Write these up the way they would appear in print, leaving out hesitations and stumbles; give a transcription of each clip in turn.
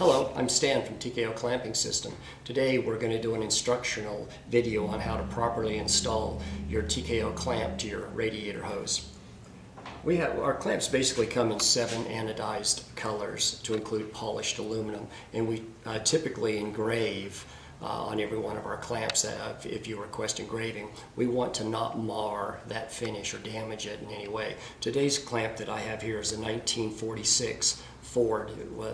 Hello, I'm Stan from TKO Clamping System. Today we're going to do an instructional video on how to properly install your TKO clamp to your radiator hose. Our clamps basically come in 7 anodized colors to include polished aluminum, and we typically engrave on every one of our clamps if you request engraving. We want to not mar that finish or damage it in any way. Today's clamp that I have here is a 1946 Ford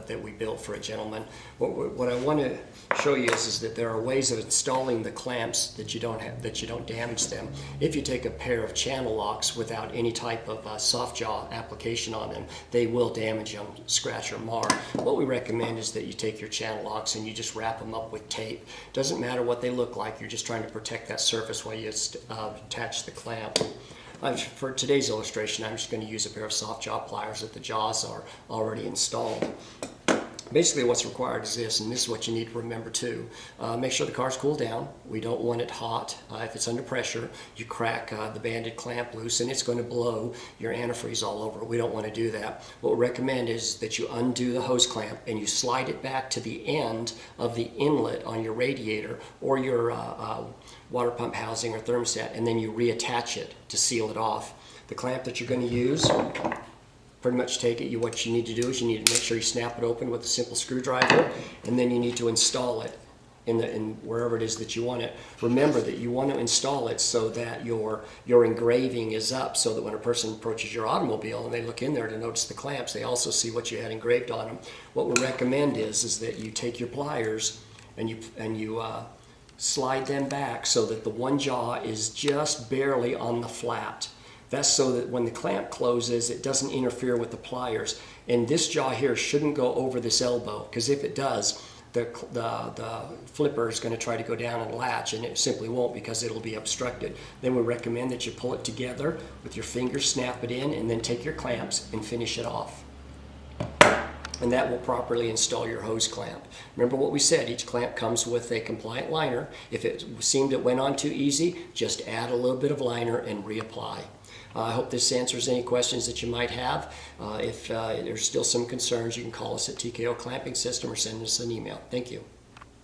that we built for a gentleman. What I want to show you is that there are ways of installing the clamps that you don't damage them. If you take a pair of channel locks without any type of soft jaw application on them, they will damage them, scratch or mar. What we recommend is that you take your channel locks and you just wrap them up with tape. Doesn't matter what they look like, you're just trying to protect that surface while you attach the clamp. For today's illustration, I'm just going to use a pair of soft jaw pliers that the jaws are already installed. Basically what's required is this, and this is what you need to remember too. Make sure the car's cooled down. We don't want it hot. If it's under pressure, you crack the banded clamp loose and it's going to blow your antifreeze all over. We don't want to do that. What we recommend is that you undo the hose clamp and you slide it back to the end of the inlet on your radiator or your water pump housing or thermostat, and then you reattach it to seal it off. The clamp that you're going to use, pretty much what you need to do is you need to make sure you snap it open with a simple screwdriver, and then you need to install it in wherever it is that you want it. Remember that you want to install it so that your engraving is up, so that when a person approaches your automobile and they look in there to notice the clamps, they also see what you had engraved on them. What we recommend is that you take your pliers and you slide them back so that the one jaw is just barely on the flat. That's so that when the clamp closes, it doesn't interfere with the pliers. And this jaw here shouldn't go over this elbow, because if it does, the flipper is going to try to go down and latch, and it simply won't because it'll be obstructed. Then we recommend that you pull it together with your fingers, snap it in, and then take your clamps and finish it off. And that will properly install your hose clamp. Remember what we said, each clamp comes with a compliant liner. If it seemed it went on too easy, just add a little bit of liner and reapply. I hope this answers any questions that you might have. If there's still some concerns, you can call us at TKO Clamping System or send us an email. Thank you.